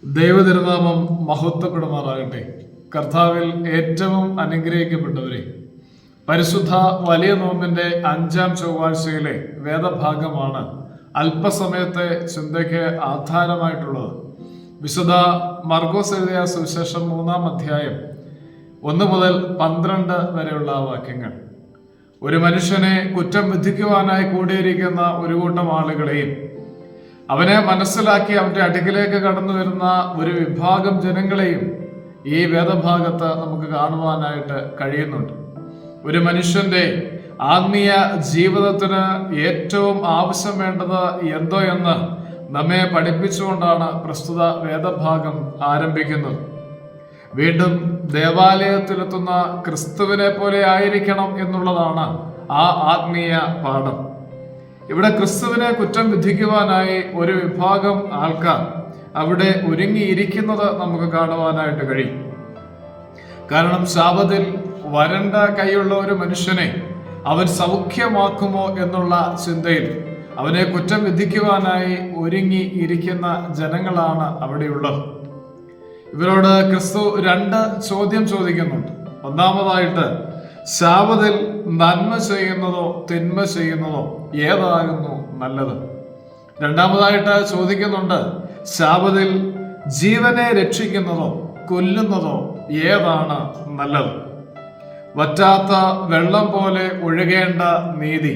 ദൈവതിരുനാമം മഹത്വപ്പെടുമാറാകട്ടെ. കർത്താവിൽ ഏറ്റവും അനുഗ്രഹിക്കപ്പെട്ടവരെ, പരിശുദ്ധ വലിയ നോമ്പിന്റെ 5-ാം ചൊവ്വാഴ്ചയിലെ വേദഭാഗമാണ് അല്പസമയത്തെ ചിന്തയ്ക്ക് ആധാരമായിട്ടുള്ളത്. വിശുദ്ധ മർക്കോസ് എഴുതിയ സുവിശേഷം 3-ാം അധ്യായം 1 മുതൽ 12 വരെയുള്ള വാക്യങ്ങൾ. ഒരു മനുഷ്യനെ കുറ്റം വിധിക്കുവാനായി കൂടിയിരിക്കുന്ന ഒരു കൂട്ടം ആളുകളെയും അവനെ മനസ്സിലാക്കി അവന്റെ അടുക്കിലേക്ക് കടന്നു വരുന്ന ഒരു വിഭാഗം ജനങ്ങളെയും ഈ വേദഭാഗത്ത് നമുക്ക് കാണുവാനായിട്ട് കഴിയുന്നുണ്ട്. ഒരു മനുഷ്യന്റെ ആത്മീയ ജീവിതത്തിന് ഏറ്റവും ആവശ്യം വേണ്ടത് എന്തോ എന്ന് നമ്മെ പഠിപ്പിച്ചുകൊണ്ടാണ് പ്രസ്തുത വേദഭാഗം ആരംഭിക്കുന്നത്. വീണ്ടും ദേവാലയത്തിലെത്തുന്ന ക്രിസ്തുവിനെ പോലെ ആയിരിക്കണം എന്നുള്ളതാണ് ആ ആത്മീയ പാഠം. ഇവിടെ ക്രിസ്തുവിനെ കുറ്റം വിധിക്കുവാനായി ഒരു വിഭാഗം ആൾക്കാർ അവിടെ ഒരുങ്ങിയിരിക്കുന്നത് നമുക്ക് കാണുവാനായിട്ട് കഴിയും. കാരണം ശാബത്തിൽ വരണ്ട കൈയുള്ള ഒരു മനുഷ്യനെ അവൻ സൗഖ്യമാക്കുമോ എന്നുള്ള ചിന്തയിൽ അവനെ കുറ്റം വിധിക്കുവാനായി ഒരുങ്ങി ഇരിക്കുന്ന ജനങ്ങളാണ് അവിടെയുള്ളത്. ഇവരോട് ക്രിസ്തു 2 ചോദ്യം ചോദിക്കുന്നുണ്ട്. ഒന്നാമതായിട്ട്, ശാബത്തിൽ നന്മ ചെയ്യുന്നതോ തിന്മ ചെയ്യുന്നതോ ഏതാകുന്നു നല്ലത്? രണ്ടാമതായിട്ട് ചോദിക്കുന്നുണ്ട്, ശാബത്തിൽ ജീവനെ രക്ഷിക്കുന്നതോ കൊല്ലുന്നതോ ഏതാണ് നല്ലത്? വറ്റാത്ത വെള്ളം പോലെ ഒഴുകേണ്ട നീതി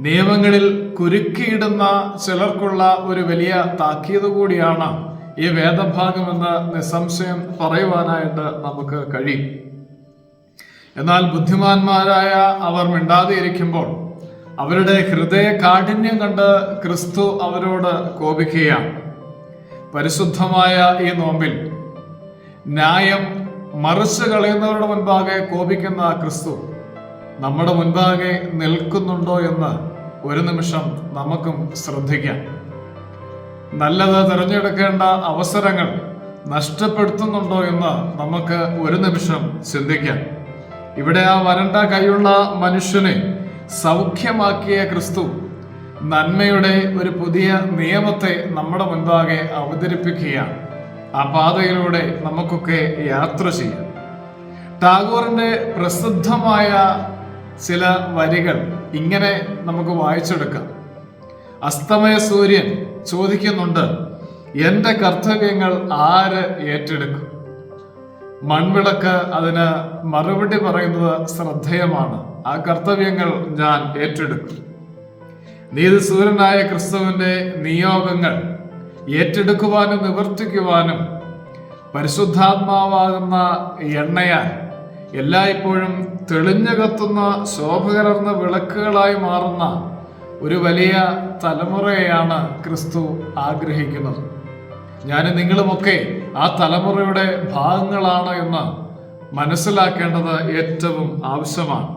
നിയമങ്ങളിൽ കുരുക്കിയിടുന്ന ചിലർക്കുള്ള ഒരു വലിയ താക്കീത് കൂടിയാണ് ഈ വേദഭാഗമെന്ന് നിസ്സംശയം പറയുവാനായിട്ട് നമുക്ക് കഴിയും. എന്നാൽ ബുദ്ധിമാന്മാരായ അവർ മിണ്ടാതെ ഇരിക്കുമ്പോൾ അവരുടെ ഹൃദയ കാഠിന്യം കണ്ട് ക്രിസ്തു അവരോട് കോപിക്കുകയാണ്. പരിശുദ്ധമായ ഈ നോമ്പിൽ ന്യായം മറിച്ച് കളയുന്നവരുടെ മുൻപാകെ കോപിക്കുന്ന ക്രിസ്തു നമ്മുടെ മുൻപാകെ നിൽക്കുന്നുണ്ടോ എന്ന് ഒരു നിമിഷം നമുക്കും ശ്രദ്ധിക്കാം. നല്ലത് തിരഞ്ഞെടുക്കേണ്ട അവസരങ്ങൾ നഷ്ടപ്പെടുത്തുന്നുണ്ടോ എന്ന് നമുക്ക് ഒരു നിമിഷം ചിന്തിക്കാം. ഇവിടെ ആ വരണ്ട കൈയുള്ള മനുഷ്യനെ സൗഖ്യമാക്കിയ ക്രിസ്തു നന്മയുടെ ഒരു പുതിയ നിയമത്തെ നമ്മുടെ മുൻപാകെ അവതരിപ്പിക്കുകയാണ്. ആ പാതയിലൂടെ നമുക്കൊക്കെ യാത്ര ചെയ്യാം. ടാഗോറിന്റെ പ്രസിദ്ധമായ ചില വരികൾ ഇങ്ങനെ നമുക്ക് വായിച്ചെടുക്കാം. അസ്തമയ സൂര്യൻ ചോദിക്കുന്നുണ്ട്, എന്റെ കർത്തവ്യങ്ങൾ ആര് ഏറ്റെടുക്കും? മൺവിളക്ക് അതിന് മറുപടി പറയുന്നത് ശ്രദ്ധേയമാണ്, ആ കർത്തവ്യങ്ങൾ ഞാൻ ഏറ്റെടുക്കും. നീതിസൂര്യനായ ക്രിസ്തുവിന്റെ നിയോഗങ്ങൾ ഏറ്റെടുക്കുവാനും നിവർത്തിക്കുവാനും പരിശുദ്ധാത്മാവാകുന്ന എണ്ണയാൽ എല്ലായ്പ്പോഴും തെളിഞ്ഞു കത്തുന്ന ശോഭകലർന്ന വിളക്കുകളായി മാറുന്ന ഒരു വലിയ തലമുറയെയാണ് ക്രിസ്തു ആഗ്രഹിക്കുന്നത്. നിങ്ങളുമൊക്കെ ആ തലമുറയുടെ ഭാഗങ്ങളാണ് എന്ന് മനസ്സിലാക്കേണ്ടത് ഏറ്റവും ആവശ്യമാണ്.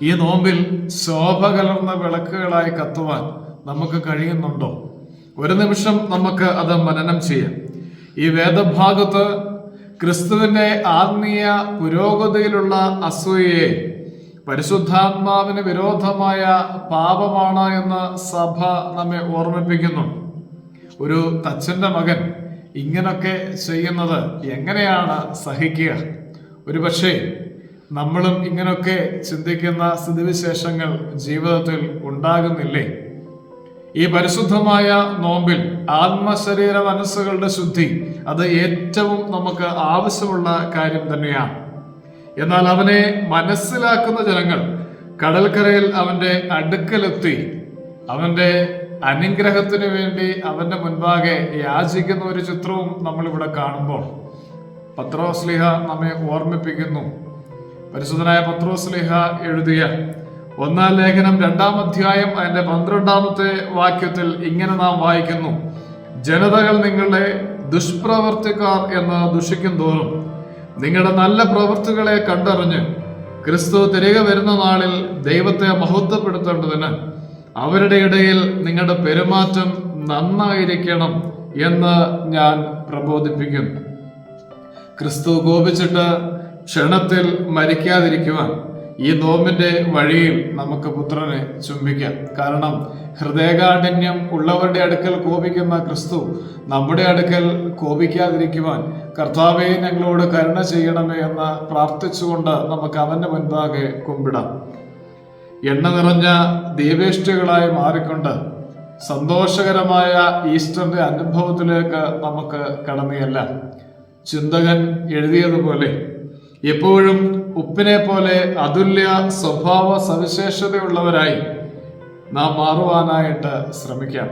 ഈ നോമ്പിൽ ശോഭ കലർന്ന വിളക്കുകളായി കത്തുവാൻ നമുക്ക് കഴിയുന്നുണ്ടോ? ഒരു നിമിഷം നമുക്ക് അത് മനനം ചെയ്യാം. ഈ വേദഭാഗത്ത് ക്രിസ്തുവിന്റെ ആത്മീയ പുരോഗതിയിലുള്ള അസൂയയെ പരിശുദ്ധാത്മാവിന് വിരോധമായ പാപമാണ് എന്ന് സഭ നമ്മെ ഓർമ്മിപ്പിക്കുന്നു. ഒരു തച്ചന്റെ മകൻ ഇങ്ങനൊക്കെ ചെയ്യുന്നത് എങ്ങനെയാണ് സഹിക്കുക? ഒരുപക്ഷെ നമ്മളും ഇങ്ങനൊക്കെ ചിന്തിക്കുന്ന സ്ഥിതിവിശേഷങ്ങൾ ജീവിതത്തിൽ ഉണ്ടാകുന്നില്ലേ? ഈ പരിശുദ്ധമായ നോമ്പിൽ ആത്മശരീര മനസ്സുകളുടെ ശുദ്ധി അത് ഏറ്റവും നമുക്ക് ആവശ്യമുള്ള കാര്യം തന്നെയാണ്. എന്നാൽ അവനെ മനസ്സിലാക്കുന്ന ജനങ്ങൾ കടൽക്കരയിൽ അവന്റെ അടുക്കലെത്തി അവന്റെ അനുഗ്രഹത്തിന് വേണ്ടി അവന്റെ മുൻപാകെ യാചിക്കുന്ന ഒരു ചിത്രവും നമ്മളിവിടെ കാണുമ്പോൾ പത്രോസ്ലീഹ നമ്മെ ഓർമ്മിപ്പിക്കുന്നു. പരിശുദ്ധനായ പത്രോസ്ലീഹ എഴുതിയ 1-ാം ലേഖനം 2-ാം അധ്യായം അതിന്റെ 12-ാമത്തെ വാക്യത്തിൽ ഇങ്ങനെ നാം വായിക്കുന്നു, ജനതകൾ നിങ്ങളെ ദുഷ്പ്രവർത്തിക്കാർ എന്ന് ദുഷിക്കും തോറും നിങ്ങളുടെ നല്ല പ്രവൃത്തികളെ കണ്ടറിഞ്ഞ് ക്രിസ്തു തിരികെ വരുന്ന നാളിൽ ദൈവത്തെ മഹത്വപ്പെടുത്തേണ്ടതിന് അവരുടെ ഇടയിൽ നിങ്ങളുടെ പെരുമാറ്റം നന്നായിരിക്കണം എന്ന് ഞാൻ പ്രബോധിപ്പിക്കുന്നു. ക്രിസ്തു കോപിച്ചിട്ട് ക്ഷണത്തിൽ മരിക്കാതിരിക്കുവാൻ ഈ നോമ്പിന്റെ വഴിയിൽ നമുക്ക് പുത്രനെ ചുംബിക്കാം. കാരണം ഹൃദയകാഠിന്യം ഉള്ളവരുടെ അടുക്കൽ കോപിക്കുന്ന ക്രിസ്തു നമ്മുടെ അടുക്കൽ കോപിക്കാതിരിക്കുവാൻ കർത്താവേ ഞങ്ങളോട് കരുണ ചെയ്യണമേ എന്ന് പ്രാർത്ഥിച്ചുകൊണ്ട് നമുക്ക് അവന്റെ മുൻപാകെ കുമ്പിടാം. എണ്ണ നിറഞ്ഞ ദീപേഷ്ടികളായി മാറിക്കൊണ്ട് സന്തോഷകരമായ ഈസ്റ്ററിന്റെ അനുഭവത്തിലേക്ക് നമുക്ക് കടന്നുചെല്ലാം. ചിന്തകൻ എഴുതിയതുപോലെ എപ്പോഴും ഉപ്പിനെ പോലെ അതുല്യ സ്വഭാവ സവിശേഷതയുള്ളവരായി നാം മാറുവാനായിട്ട് ശ്രമിക്കാം.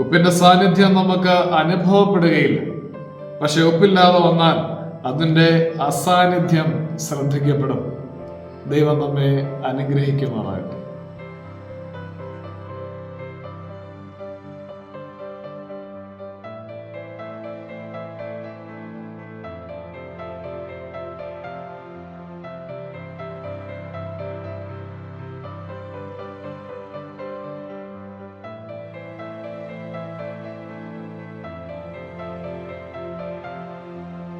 ഉപ്പിന്റെ സാന്നിധ്യം നമുക്ക് അനുഭവപ്പെടുകയില്ല. പക്ഷെ ഉപ്പില്ലാതെ വന്നാൽ അതിൻ്റെ അസാന്നിധ്യം ശ്രദ്ധിക്കപ്പെടും. ദൈവം നമ്മെ അനുഗ്രഹിക്കുമാറാകട്ടെ.